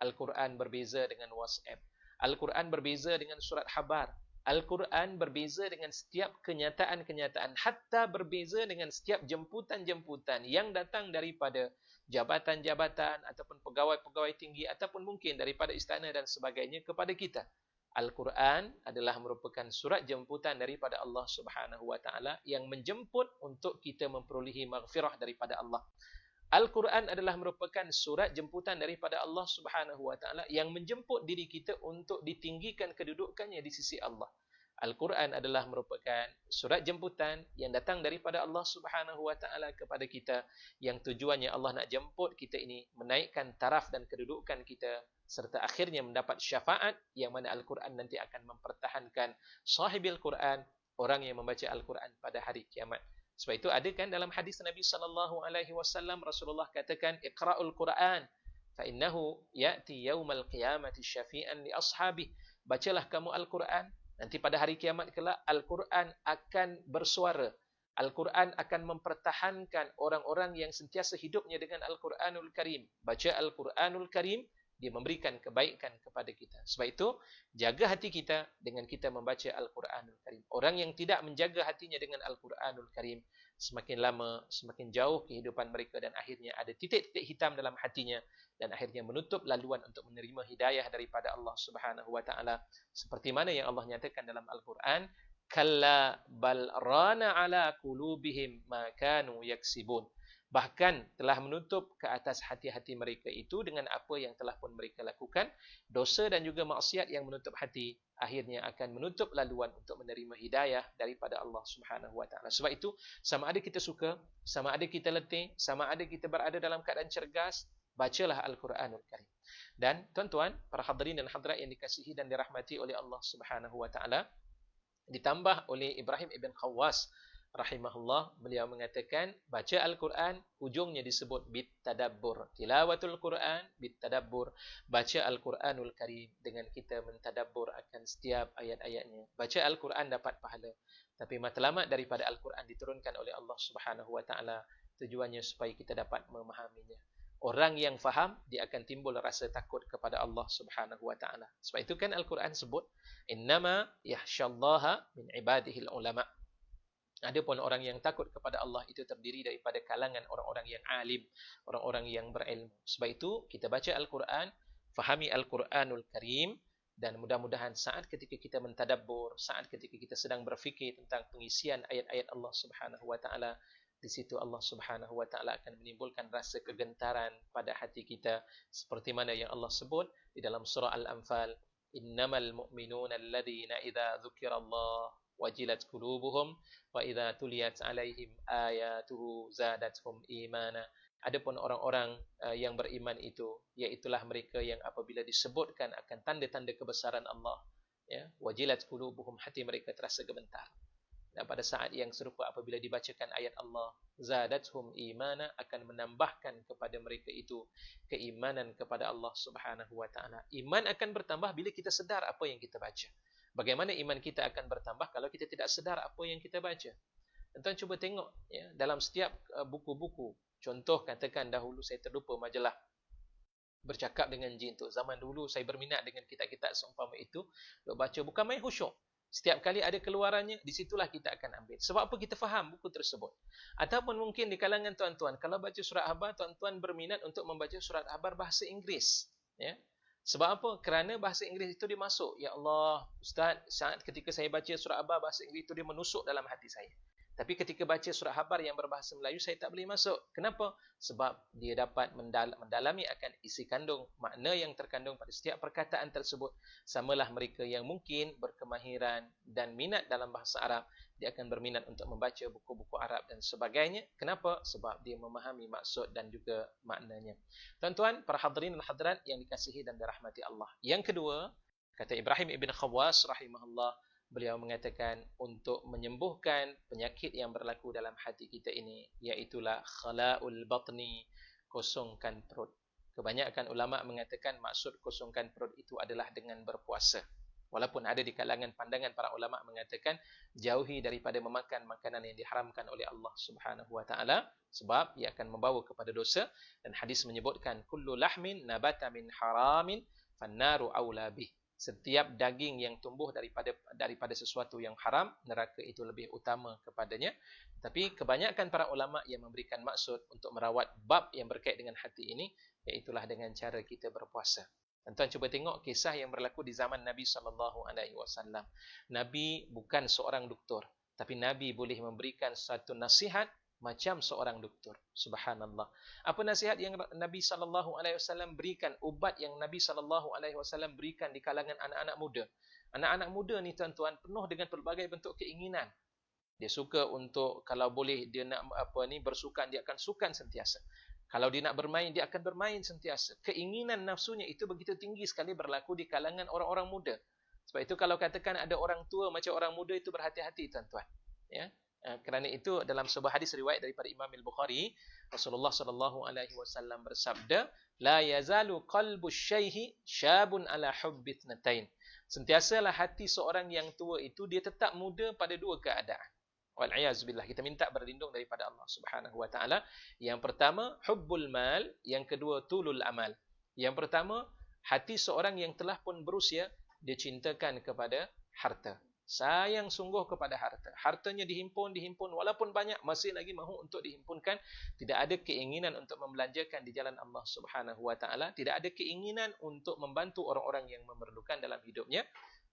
Al-Quran berbeza dengan WhatsApp. Al-Quran berbeza dengan surat khabar. Al-Quran berbeza dengan setiap kenyataan-kenyataan, hatta berbeza dengan setiap jemputan-jemputan yang datang daripada jabatan-jabatan ataupun pegawai-pegawai tinggi ataupun mungkin daripada istana dan sebagainya kepada kita. Al-Quran adalah merupakan surat jemputan daripada Allah Subhanahu wa taala yang menjemput untuk kita memperolehi maghfirah daripada Allah. Al-Quran adalah merupakan surat jemputan daripada Allah Subhanahu wa taala yang menjemput diri kita untuk ditinggikan kedudukannya di sisi Allah. Al-Quran adalah merupakan surat jemputan yang datang daripada Allah Subhanahu wa taala kepada kita, yang tujuannya Allah nak jemput kita ini menaikkan taraf dan kedudukan kita, serta akhirnya mendapat syafaat, yang mana Al-Quran nanti akan mempertahankan sahibil Quran, orang yang membaca Al-Quran pada hari kiamat. Sebab itu ada kan dalam hadis Nabi SAW, Rasulullah katakan, Iqra'ul Quran fa innahu ya'ti yaumal qiyamati syafi'an li ashabih. Bacalah kamu Al-Quran, nanti pada hari kiamat kelak Al-Quran akan bersuara. Al-Quran akan mempertahankan orang-orang yang sentiasa hidupnya dengan Al-Quranul Karim. Baca Al-Quranul Karim, dia memberikan kebaikan kepada kita. Sebab itu, jaga hati kita dengan kita membaca Al-Quranul Karim. Orang yang tidak menjaga hatinya dengan Al-Quranul Karim, semakin lama, semakin jauh kehidupan mereka, dan akhirnya ada titik-titik hitam dalam hatinya, dan akhirnya menutup laluan untuk menerima hidayah daripada Allah Subhanahu wa taala. Seperti mana yang Allah nyatakan dalam Al-Quran, Kalla bal rana ala qulubihim ma kanu yaksibun. Bahkan telah menutup ke atas hati-hati mereka itu dengan apa yang telah pun mereka lakukan. Dosa dan juga maksiat yang menutup hati akhirnya akan menutup laluan untuk menerima hidayah daripada Allah Subhanahu wa taala. Sebab itu, sama ada kita suka, sama ada kita letih, sama ada kita berada dalam keadaan cergas, bacalah Al-Quranul Karim. Dan tuan-tuan, para hadirin dan hadirat yang dikasihi dan dirahmati oleh Allah Subhanahu wa taala, ditambah oleh Ibrahim ibn Khawwas rahimahullah, beliau mengatakan baca Al-Quran hujungnya disebut bitadabbur. Tilawatul Quran bitadabbur. Baca Al-Quranul Karim dengan kita mentadabbur akan setiap ayat-ayatnya. Baca Al-Quran dapat pahala. Tapi matlamat daripada Al-Quran diturunkan oleh Allah Subhanahu wa taala tujuannya supaya kita dapat memahaminya. Orang yang faham, dia akan timbul rasa takut kepada Allah Subhanahu wa taala. Sebab itu kan Al-Quran sebut innama yakhsyallaha min ibadihil ulama. Adapun orang yang takut kepada Allah itu terdiri daripada kalangan orang-orang yang alim, orang-orang yang berilmu. Sebab itu kita baca Al-Quran, fahami Al-Quranul Karim, dan mudah-mudahan saat ketika kita mentadabbur, saat ketika kita sedang berfikir tentang pengisian ayat-ayat Allah Subhanahu wa taala, di situ Allah Subhanahu wa taala akan menimbulkan rasa kegentaran pada hati kita seperti mana yang Allah sebut di dalam surah Al-Anfal, innamal mu'minuna alladhina idza dzukirallah wajilat qulubuhum wa idza tuliyat alaihim ayatuhu zadatuhum imana. Adapun orang-orang yang beriman itu, iaitulah mereka yang apabila disebutkan akan tanda-tanda kebesaran Allah, ya, wajilat qulubuhum, hati mereka terasa gemetar. Dan pada saat yang serupa apabila dibacakan ayat Allah, zadatuhum imana, akan menambahkan kepada mereka itu keimanan kepada Allah Subhanahu wa taala. Iman akan bertambah bila kita sedar apa yang kita baca. Bagaimana iman kita akan bertambah kalau kita tidak sedar apa yang kita baca? Tuan cuba tengok, ya, dalam setiap buku-buku. Contoh, katakan dahulu saya terlupa majalah bercakap dengan jin tu. Zaman dulu saya berminat dengan kitab-kitab seumpama itu. Duk baca, bukan main khusyuk. Setiap kali ada keluarannya, disitulah kita akan ambil. Sebab apa? Kita faham buku tersebut. Ataupun mungkin di kalangan tuan-tuan, kalau baca surat khabar, tuan-tuan berminat untuk membaca surat khabar bahasa Inggeris. Ya. Sebab apa? Kerana bahasa Inggeris itu dia masuk. Ya Allah, Ustaz, saat ketika saya baca surat khabar bahasa Inggeris itu dia menusuk dalam hati saya. Tapi ketika baca surat khabar yang berbahasa Melayu, saya tak boleh masuk. Kenapa? Sebab dia dapat mendalami akan isi kandung, makna yang terkandung pada setiap perkataan tersebut. Samalah mereka yang mungkin berkemahiran dan minat dalam bahasa Arab, dia akan berminat untuk membaca buku-buku Arab dan sebagainya. Kenapa? Sebab dia memahami maksud dan juga maknanya. Tuan-tuan, para hadirin dan hadirat yang dikasihi dan dirahmati Allah. Yang kedua, kata Ibrahim ibn Khawwas rahimahullah, beliau mengatakan untuk menyembuhkan penyakit yang berlaku dalam hati kita ini, iaitulah khala'ul batni, kosongkan perut. Kebanyakan ulama mengatakan maksud kosongkan perut itu adalah dengan berpuasa. Walaupun ada di kalangan pandangan para ulama mengatakan jauhi daripada memakan makanan yang diharamkan oleh Allah Subhanahu wa taala, sebab ia akan membawa kepada dosa, dan hadis menyebutkan kullu lahmin nabata min haramin fannaru aula bih. Setiap daging yang tumbuh daripada sesuatu yang haram, neraka itu lebih utama kepadanya. Tapi kebanyakan para ulama yang memberikan maksud untuk merawat bab yang berkait dengan hati ini, iaitulah dengan cara kita berpuasa. Tuan-tuan cuba tengok kisah yang berlaku di zaman Nabi SAW. Nabi bukan seorang doktor, tapi Nabi boleh memberikan satu nasihat macam seorang doktor. Subhanallah. Apa nasihat yang Nabi SAW berikan? Ubat yang Nabi SAW berikan di kalangan anak-anak muda. Anak-anak muda ni tuan-tuan penuh dengan pelbagai bentuk keinginan. Dia suka untuk, kalau boleh dia nak bersukan, dia akan sukan sentiasa. Kalau dia nak bermain, dia akan bermain sentiasa. Keinginan nafsunya itu begitu tinggi sekali berlaku di kalangan orang-orang muda. Sebab itu kalau katakan ada orang tua macam orang muda, itu berhati-hati tuan-tuan. Ya. Kerana itu dalam sebuah hadis riwayat daripada Imam Al-Bukhari, Rasulullah SAW bersabda, la yazalu qalbu syaihi syabun ala hubbi ithnatain. Sentiasalah hati seorang yang tua itu dia tetap muda pada dua keadaan. Wal'iyazbillah, kita minta berlindung daripada Allah Subhanahu wa taala. Yang pertama hubbul mal, yang kedua tulul amal. Yang pertama, hati seorang yang telah pun berusia, dia cintakan kepada harta. Sayang sungguh kepada harta. Hartanya dihimpun, walaupun banyak, masih lagi mahu untuk dihimpunkan. Tidak ada keinginan untuk membelanjakan di jalan Allah Subhanahu wa taala. Tidak ada keinginan untuk membantu orang-orang yang memerlukan dalam hidupnya.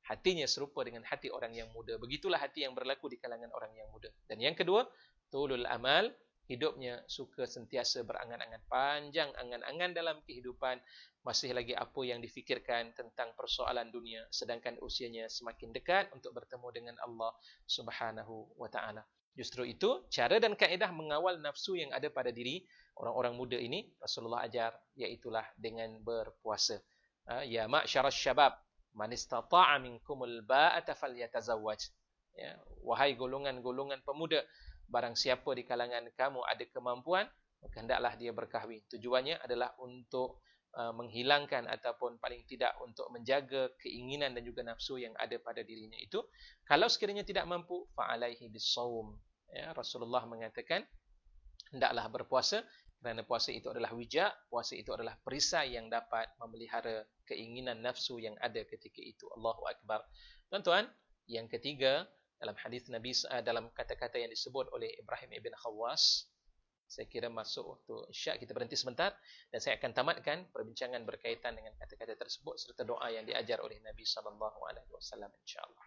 Hatinya serupa dengan hati orang yang muda. Begitulah hati yang berlaku di kalangan orang yang muda. Dan yang kedua, tulul amal, hidupnya suka sentiasa berangan-angan, panjang angan-angan dalam kehidupan, masih lagi apa yang difikirkan tentang persoalan dunia, sedangkan usianya semakin dekat untuk bertemu dengan Allah Subhanahu wa taala. Justru itu cara dan kaedah mengawal nafsu yang ada pada diri orang-orang muda ini Rasulullah ajar, iaitulah dengan berpuasa. Ya ma'syaras syabab, man istata'a minkumul ba'ata falyatazawwaj. Ya, wahai golongan-golongan pemuda, barang siapa di kalangan kamu ada kemampuan, maka hendaklah dia berkahwin. Tujuannya adalah untuk menghilangkan ataupun paling tidak untuk menjaga keinginan dan juga nafsu yang ada pada dirinya itu. Kalau sekiranya tidak mampu, fa'alaihi bis-shaum. Ya, Rasulullah mengatakan hendaklah berpuasa, kerana puasa itu adalah wijak, puasa itu adalah perisai yang dapat memelihara keinginan nafsu yang ada ketika itu. Allahu Akbar. Tuan-tuan, yang ketiga, dalam hadis Nabi, dalam kata-kata yang disebut oleh Ibrahim ibn Khawwas, saya kira masuk waktu Isyak, kita berhenti sebentar dan saya akan tamatkan perbincangan berkaitan dengan kata-kata tersebut serta doa yang diajar oleh Nabi SAW, insya-Allah.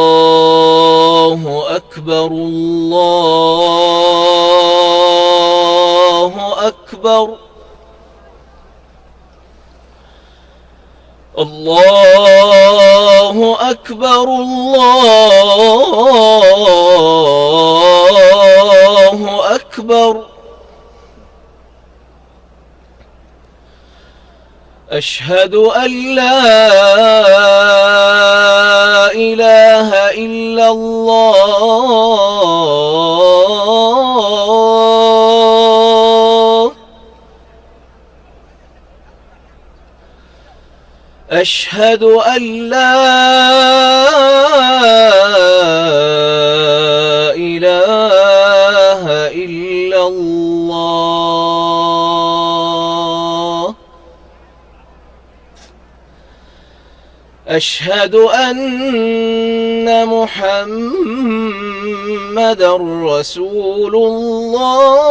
الله أكبر الله أكبر الله أكبر الله أكبر أشهد أن لا إله إلا الله أشهد أن لا إله إلا الله أشهد أن محمدًا رسول الله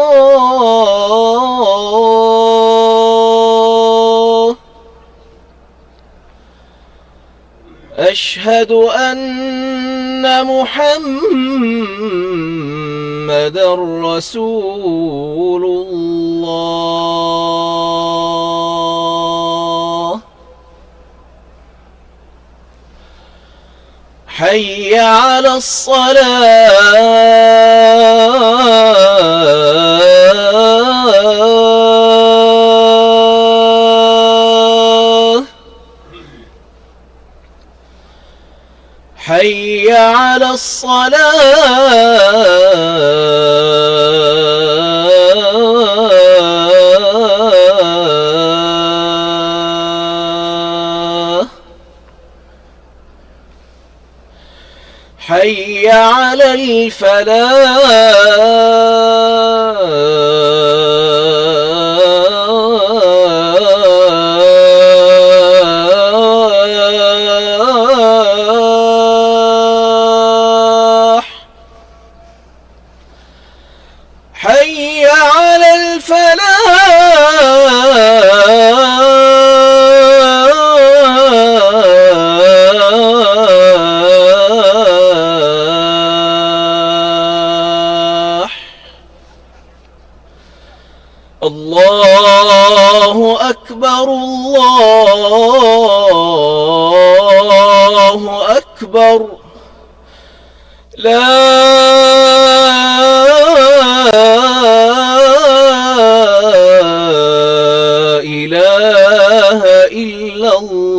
أشهد أن محمدًا رسول الله حي على الصلاة حي على الصلاة حي على الفلاح حي على الفلاح الله أكبر الله أكبر لا إله إلا الله.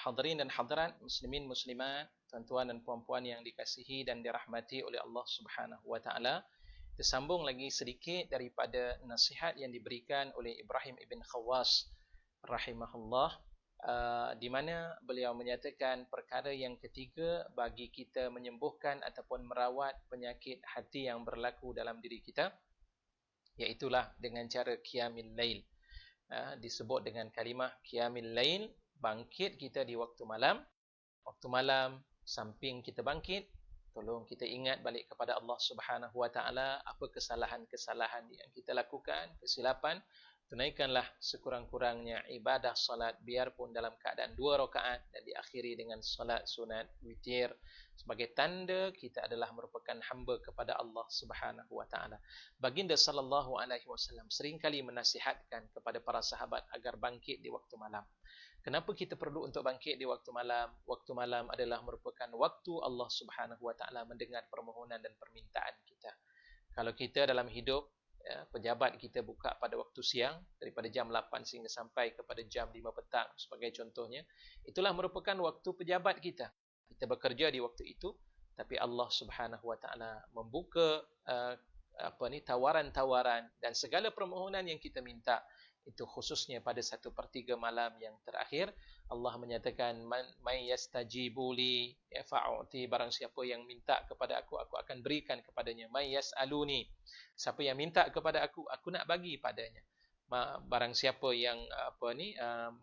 Hadirin dan hadirat, muslimin muslimat, tuan-tuan dan puan-puan yang dikasihi dan dirahmati oleh Allah Subhanahu wa taala. Tersambung lagi sedikit daripada nasihat yang diberikan oleh Ibrahim ibn Khawwas rahimahullah di mana beliau menyatakan perkara yang ketiga bagi kita menyembuhkan ataupun merawat penyakit hati yang berlaku dalam diri kita, iaitulah dengan cara qiyamil lail. Disebut dengan kalimah qiyamil lail, bangkit kita di waktu malam. Waktu malam, samping kita bangkit, tolong kita ingat balik kepada Allah Subhanahu Wa Taala, apa kesalahan-kesalahan yang kita lakukan, kesilapan. Tunaikanlah sekurang-kurangnya ibadah solat biarpun dalam keadaan 2 rakaat dan diakhiri dengan solat sunat witir sebagai tanda kita adalah merupakan hamba kepada Allah Subhanahu Wa Taala. Baginda sallallahu alaihi wasallam seringkali menasihatkan kepada para sahabat agar bangkit di waktu malam. Kenapa kita perlu untuk bangkit di waktu malam? Waktu malam adalah merupakan waktu Allah Subhanahu Wa Taala mendengar permohonan dan permintaan kita. Kalau kita dalam hidup, pejabat kita buka pada waktu siang daripada jam 8 sehingga sampai kepada jam 5 petang sebagai contohnya, itulah merupakan waktu pejabat kita. Kita bekerja di waktu itu, tapi Allah Subhanahu Wa Taala membuka tawaran-tawaran dan segala permohonan yang kita minta. Itu khususnya pada 1/3 malam yang terakhir. Allah menyatakan, may yastajibu li fa'uti, barang siapa yang minta kepada aku akan berikan kepadanya. May yas'aluni, siapa yang minta kepada aku nak bagi padanya. Barang siapa yang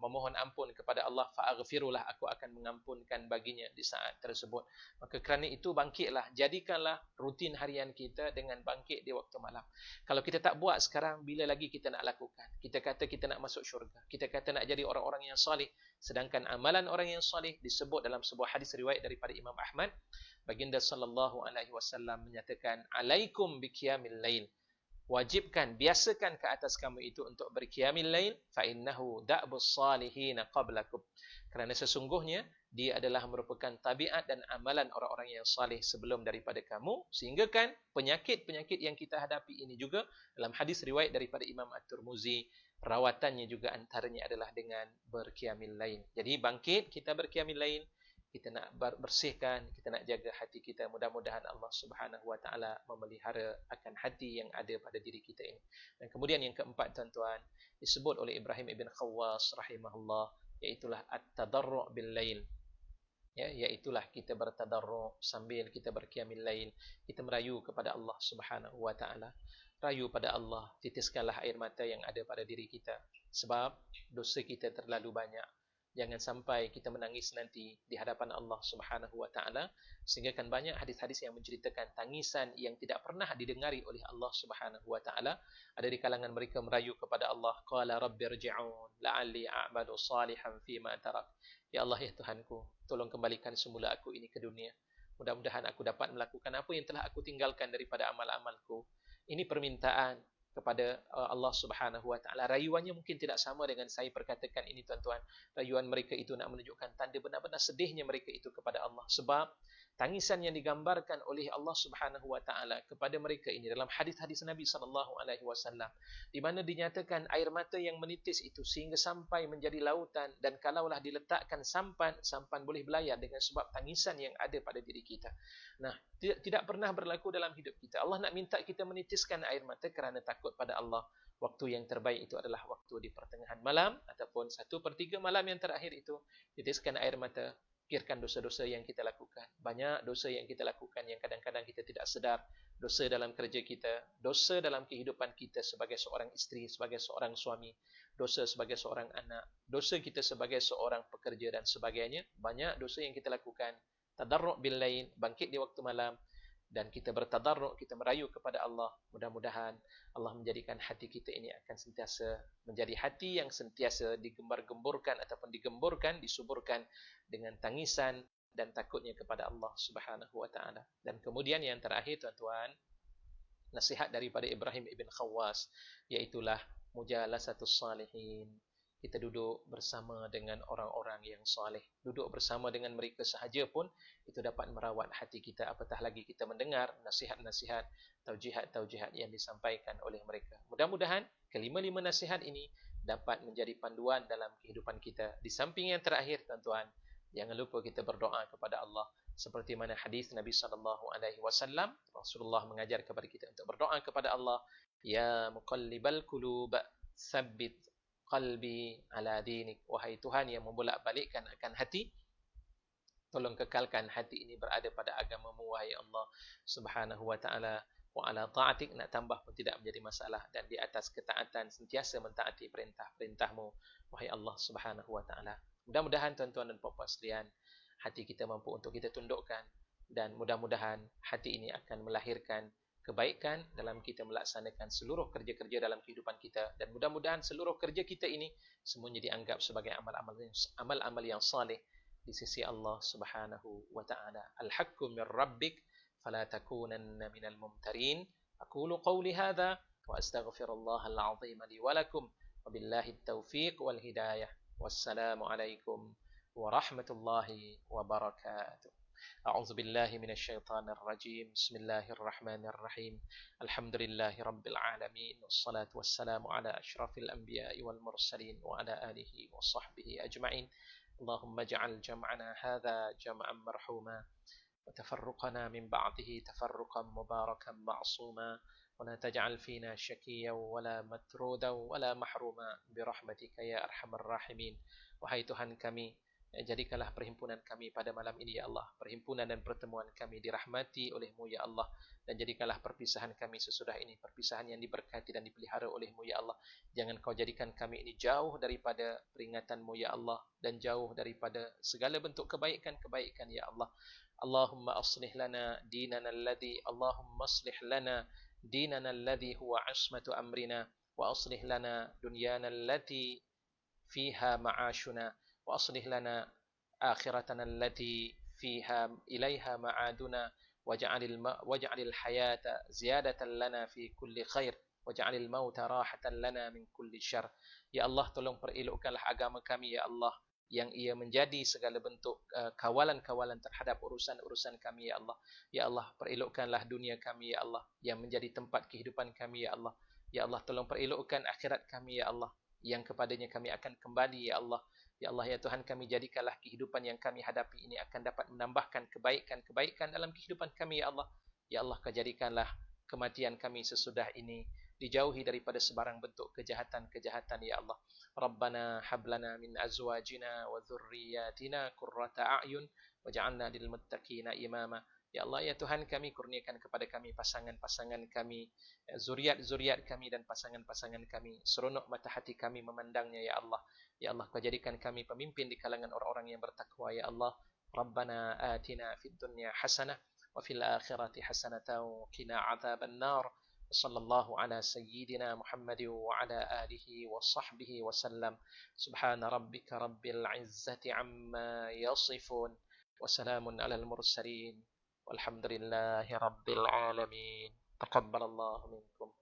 memohon ampun kepada Allah, fa'aghfirulah, aku akan mengampunkan baginya di saat tersebut. Maka kerana itu bangkitlah, jadikanlah rutin harian kita dengan bangkit di waktu malam. Kalau kita tak buat sekarang, bila lagi kita nak lakukan? Kita kata kita nak masuk syurga, kita kata nak jadi orang-orang yang salih, sedangkan amalan orang yang salih disebut dalam sebuah hadis riwayat daripada Imam Ahmad. Baginda sallallahu alaihi wasallam menyatakan, alaikum biqiyamil lail, wajibkan, biasakan ke atas kamu itu untuk berqiyamil lail, fa innahu da'bus salihin qablakum, kerana sesungguhnya dia adalah merupakan tabiat dan amalan orang-orang yang salih sebelum daripada kamu, sehingga kan penyakit-penyakit yang kita hadapi ini juga dalam hadis riwayat daripada Imam At-Tirmizi, perawatannya juga antaranya adalah dengan berqiyamil lail. Jadi bangkit kita berqiyamil lail, kita nak bersihkan, kita nak jaga hati kita. Mudah-mudahan Allah Subhanahu Wa Taala memelihara akan hati yang ada pada diri kita ini. Dan kemudian yang keempat, tuan-tuan, disebut oleh Ibrahim ibn Khawwas rahimahullah, iaitulah at-tadarru' bil lail. Iaitulah kita bertadarru' sambil kita berqiyamil lail, kita merayu kepada Allah Subhanahu Wa Taala. Rayu pada Allah, titiskanlah air mata yang ada pada diri kita, sebab dosa kita terlalu banyak. Jangan sampai kita menangis nanti di hadapan Allah Subhanahu Wa Taala, sehingga kan banyak hadis-hadis yang menceritakan tangisan yang tidak pernah didengari oleh Allah Subhanahu Wa Taala. Ada di kalangan mereka merayu kepada Allah, qala rabbirji'un la'alli a'malu salihan fima tarak. Ya Allah, ya Tuhanku, tolong kembalikan semula aku ini ke dunia. Mudah-mudahan aku dapat melakukan apa yang telah aku tinggalkan daripada amal-amalku. Ini permintaan kepada Allah Subhanahu Wa Taala. Rayuannya mungkin tidak sama dengan saya perkatakan ini, tuan-tuan. Rayuan mereka itu nak menunjukkan tanda benar-benar sedihnya mereka itu kepada Allah. Sebab tangisan yang digambarkan oleh Allah Subhanahu Wa Taala kepada mereka ini dalam hadis-hadis Nabi sallallahu alaihi wasallam, di mana dinyatakan air mata yang menitis itu sehingga sampai menjadi lautan, dan kalaulah diletakkan sampan boleh belayar dengan sebab tangisan yang ada pada diri kita. Nah, tidak pernah berlaku dalam hidup kita. Allah nak minta kita menitiskan air mata kerana takut pada Allah. Waktu yang terbaik itu adalah waktu di pertengahan malam ataupun 1/3 malam yang terakhir itu. Titiskan air mata, fikirkan dosa-dosa yang kita lakukan. Banyak dosa yang kita lakukan yang kadang-kadang kita tidak sedar. Dosa dalam kerja kita, dosa dalam kehidupan kita sebagai seorang isteri, sebagai seorang suami, dosa sebagai seorang anak, dosa kita sebagai seorang pekerja dan sebagainya. Banyak dosa yang kita lakukan. Tadarru' bil lail, bangkit di waktu malam, dan kita bertadarru', kita merayu kepada Allah. Mudah-mudahan Allah menjadikan hati kita ini akan sentiasa menjadi hati yang sentiasa digembar-gemburkan ataupun digemburkan, disuburkan dengan tangisan dan takutnya kepada Allah Subhanahu Wa Taala. Dan kemudian yang terakhir, tuan-tuan, nasihat daripada Ibrahim ibn Khawwas, iaitulah mujalasatus salihin. Kita duduk bersama dengan orang-orang yang soleh. Duduk bersama dengan mereka sahaja pun itu dapat merawat hati kita, apatah lagi kita mendengar nasihat-nasihat, taujihat-taujihat yang disampaikan oleh mereka. Mudah-mudahan kelima-lima nasihat ini dapat menjadi panduan dalam kehidupan kita. Di samping yang terakhir, tuan-tuan, jangan lupa kita berdoa kepada Allah. Seperti mana hadis Nabi SAW, Rasulullah mengajar kepada kita untuk berdoa kepada Allah, ya muqallibal qulub, tsabbit qalbi ala dinik. Wahai Tuhan yang membolak-balikkan akan hati, tolong kekalkan hati ini berada pada agamamu, wahai Allah Subhanahu wa ta'ala. Wa ala ta'atik, nak tambah pun tidak menjadi masalah. Dan di atas ketaatan, sentiasa mentaati perintah-perintahmu, wahai Allah Subhanahu wa ta'ala. Mudah-mudahan tuan-tuan dan puan-puan sekalian, hati kita mampu untuk kita tundukkan. Dan mudah-mudahan hati ini akan melahirkan kebaikan dalam kita melaksanakan seluruh kerja-kerja dalam kehidupan kita. Dan mudah-mudahan seluruh kerja kita ini semuanya dianggap sebagai amal-amal yang saleh di sisi Allah Subhanahu wa ta'ala. Al-haqqu min rabbik fala takunanna minal mumtarin. Aqulu qawli hadha wa astaghfirullah al-azim li wa lakum wa billahi at-taufiq wal hidayah. Wassalamu alaikum warahmatullahi wabarakatuh. أعوذ بالله من الشيطان الرجيم. بسم الله الرحمن الرحيم. الحمد لله رب العالمين، والصلاة والسلام على أشرف الأنبياء والمرسلين وعلى آله وصحبه أجمعين. اللهم اجعل جمعنا هذا جمعا مرحوما، وتفرقنا من بعده تفرقا مباركا معصوما، ولا تجعل فينا شكيا ولا مترودا ولا محروما برحمتك يا أرحم الراحمين. Wahai Tuhan kami, jadikanlah perhimpunan kami pada malam ini ya Allah, perhimpunan dan pertemuan kami dirahmati oleh-Mu ya Allah, dan jadikanlah perpisahan kami sesudah ini perpisahan yang diberkati dan dipelihara oleh-Mu ya Allah. Jangan Kau jadikan kami ini jauh daripada peringatan-Mu ya Allah, dan jauh daripada segala bentuk kebaikan-kebaikan ya Allah. Allahumma aslih lana dinana alladhi huwa asmatu amrina, wa aslih lana dunyana allati fiha ma'ashuna, وأصلح لنا آخرتنا التي فيها إليها معادنا، واجعل الحياة زيادة لنا في كل خير، واجعل الموت راحة لنا من كل شر. Ya Allah, tolong perelokkanlah agama kami ya Allah, yang ia menjadi segala bentuk kawalan-kawalan terhadap urusan-urusan kami ya Allah. Ya Allah, perelokkanlah dunia kami ya Allah, yang menjadi tempat kehidupan kami ya Allah. Ya Allah, tolong perelokkan akhirat kami ya Allah, yang kepadanya kami akan kembali ya Allah. Ya Allah ya Tuhan kami, jadikanlah kehidupan yang kami hadapi ini akan dapat menambahkan kebaikan-kebaikan dalam kehidupan kami ya Allah. Ya Allah, jadikanlah kematian kami sesudah ini dijauhi daripada sebarang bentuk kejahatan-kejahatan ya Allah. Rabbana hablana min azwajina wa dhurriyyatina qurrata a'yun waj'alna lil muttaqina imama. Ya Allah ya Tuhan kami, kurniakan kepada kami pasangan-pasangan kami, zuriat-zuriat kami dan pasangan-pasangan kami, seronok mata hati kami memandangnya ya Allah. Ya Allah, Kau jadikan kami pemimpin di kalangan orang-orang yang bertakwa ya Allah. Rabbana atina fid dunya hasanah wa fil akhirati hasanatan wa qina adzaban nar. Sallallahu ala sayyidina Muhammadin wa ala alihi wa sahbihi wa sallam. Subhana rabbika rabbil izzati amma yasifun, wa salamun alal mursalin. Walhamdulillahi rabbil alamin. Taqabbalallahu minkum.